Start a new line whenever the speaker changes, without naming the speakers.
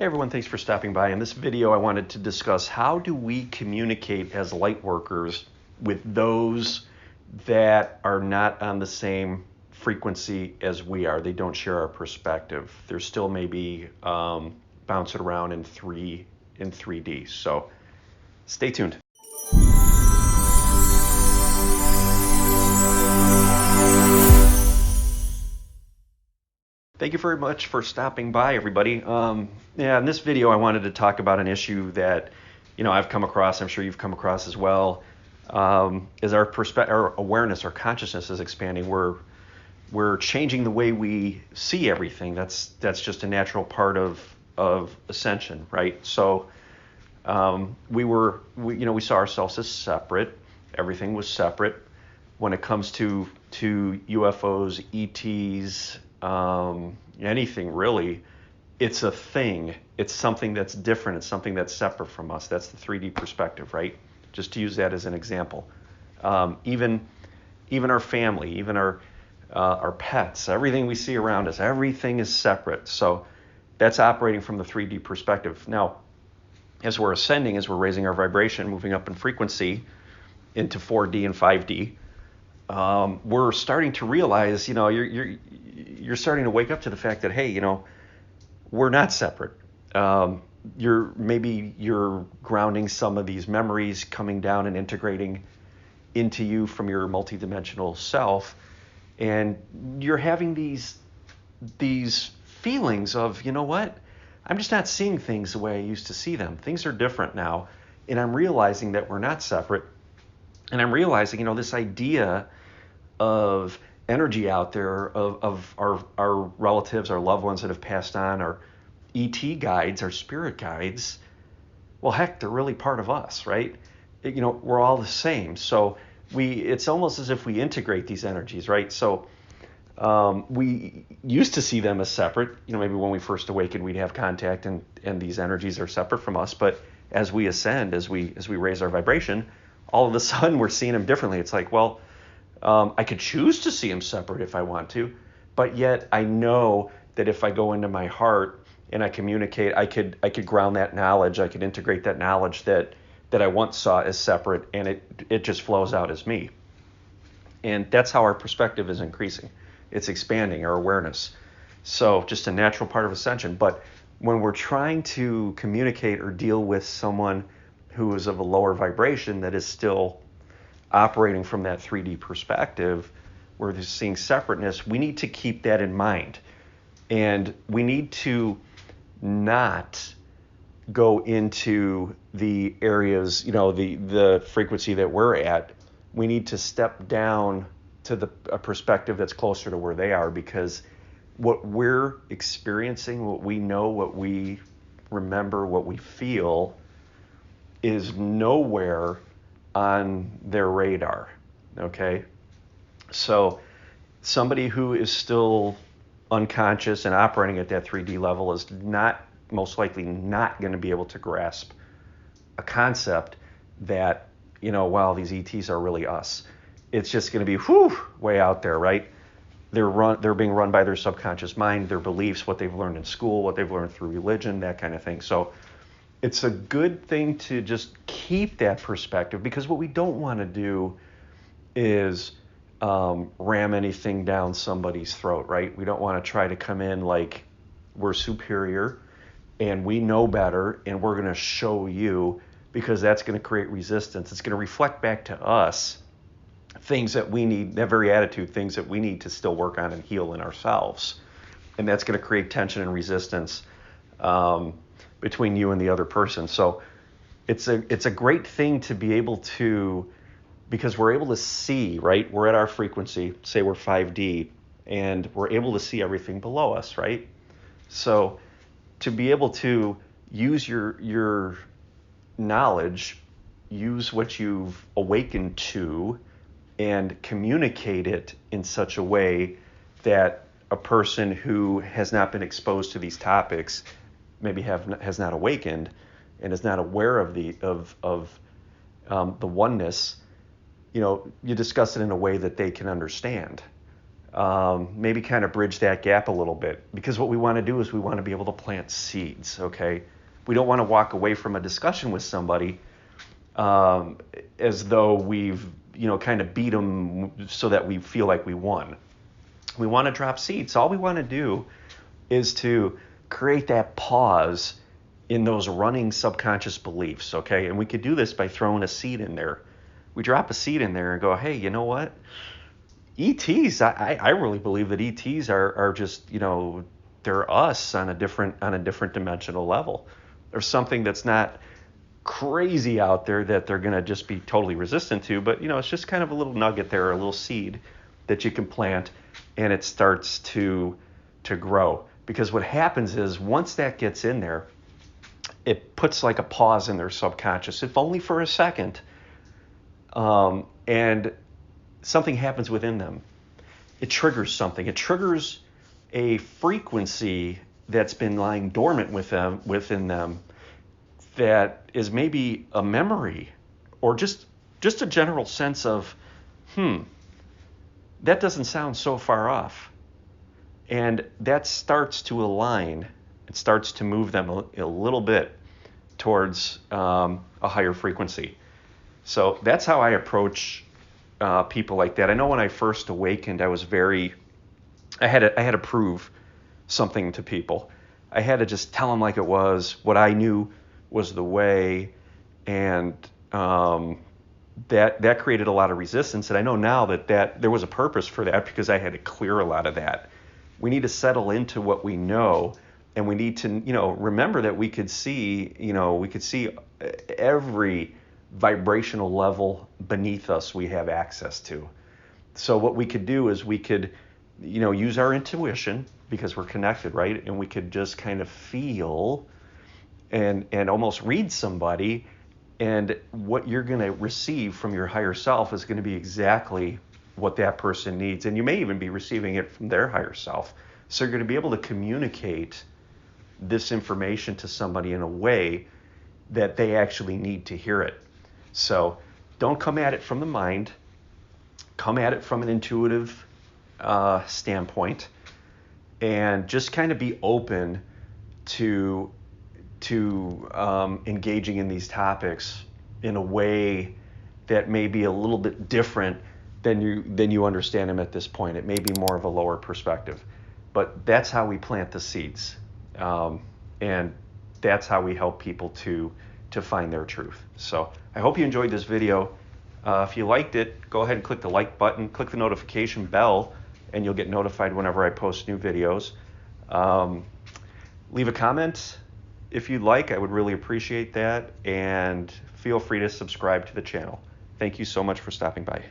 Hey everyone, thanks for stopping by. In this video, I wanted to discuss how do we communicate as light workers with those that are not on the same frequency as we are. They don't share our perspective. They're still maybe bouncing around in 3D. So stay tuned. Thank you very much for stopping by, everybody. In this video, I wanted to talk about an issue that, I've come across. I'm sure you've come across as well. As our awareness, our consciousness is expanding, we're changing the way we see everything. That's just a natural part of ascension, right? So we saw ourselves as separate. Everything was separate. When it comes to UFOs, ETs, anything really, it's a thing. It's something that's different. It's something that's separate from us. That's the 3D perspective, right? Just to use that as an example. Even our family, even our pets, everything we see around us, everything is separate. So that's operating from the 3D perspective. Now, as we're ascending, as we're raising our vibration, moving up in frequency into 4D and 5D, we're starting to realize, you're starting to wake up to the fact that, hey, we're not separate. You're grounding some of these memories coming down and integrating into you from your multidimensional self, and you're having these feelings of, you know what? I'm just not seeing things the way I used to see them. Things are different now, and I'm realizing that we're not separate, and I'm realizing, this idea of energy out there of our relatives, our loved ones that have passed on, our ET guides, our spirit guides, well, heck, they're really part of us, right? We're all the same. So it's almost as if we integrate these energies, right? So we used to see them as separate. Maybe when we first awakened, we'd have contact and these energies are separate from us. But as we ascend, as we raise our vibration, all of a sudden we're seeing them differently. It's like, well, I could choose to see them separate if I want to, but yet I know that if I go into my heart and I communicate, I could ground that knowledge, I could integrate that knowledge that I once saw as separate, and it just flows out as me. And that's how our perspective is increasing. It's expanding our awareness. So just a natural part of ascension. But when we're trying to communicate or deal with someone who is of a lower vibration that is still operating from that 3D perspective, where they're seeing separateness, we need to keep that in mind. And we need to not go into the areas, the frequency that we're at. We need to step down to a perspective that's closer to where they are, because what we're experiencing, what we know, what we remember, what we feel is nowhere on their radar, okay? So somebody who is still unconscious and operating at that 3D level is most likely not going to be able to grasp a concept that, wow, these ETs are really us. It's just going to be way out there, right? They're being run by their subconscious mind, their beliefs, what they've learned in school, what they've learned through religion, that kind of thing. So it's a good thing to just keep that perspective, because what we don't want to do is ram anything down somebody's throat, right? We don't want to try to come in like we're superior and we know better and we're going to show you, because that's going to create resistance. It's going to reflect back to us things that we need, that very attitude, things that we need to still work on and heal in ourselves. And that's going to create tension and resistance between you and the other person. So it's a great thing to be able to, because we're able to see, right? We're at our frequency, say we're 5D, and we're able to see everything below us, right? So to be able to use your knowledge, use what you've awakened to, and communicate it in such a way that a person who has not been exposed to these topics maybe has not awakened and is not aware of the oneness, you discuss it in a way that they can understand. maybe kind of bridge that gap a little bit. Because what we want to do is we want to be able to plant seeds, okay? We don't want to walk away from a discussion with somebody as though we've, kind of beat them so that we feel like we won. We want to drop seeds. All we want to do is to create that pause in those running subconscious beliefs, okay? And we could do this by throwing a seed in there. We drop a seed in there and go, hey, you know what? ETs, I really believe that ETs are just, they're us on a different dimensional level. There's something that's not crazy out there that they're going to just be totally resistant to, but it's just kind of a little nugget there, a little seed that you can plant, and it starts to grow. Because what happens is once that gets in there, it puts like a pause in their subconscious, if only for a second, and something happens within them. It triggers something. It triggers a frequency that's been lying dormant within them, that is maybe a memory or just a general sense of, that doesn't sound so far off. And that starts to align. It starts to move them a little bit towards a higher frequency. So that's how I approach people like that. I know when I first awakened, I had to prove something to people. I had to just tell them like it was, what I knew was the way, and that created a lot of resistance. And I know now that there was a purpose for that, because I had to clear a lot of that. We need to settle into what we know, and we need to, remember that we could see every vibrational level beneath us we have access to. So what we could do is we could, use our intuition, because we're connected, right? And we could just kind of feel and almost read somebody, and what you're going to receive from your higher self is going to be exactly what that person needs. And you may even be receiving it from their higher self. So you're going to be able to communicate this information to somebody in a way that they actually need to hear it. So don't come at it from the mind. Come at it from an intuitive standpoint, and just kind of be open to engaging in these topics in a way that may be a little bit different than you understand them at this point. It may be more of a lower perspective, but that's how we plant the seeds, and that's how we help people to find their truth. So I hope you enjoyed this video. If you liked it, go ahead and click the like button, click the notification bell, and you'll get notified whenever I post new videos. Leave a comment if you'd like. I would really appreciate that, and feel free to subscribe to the channel. Thank you so much for stopping by.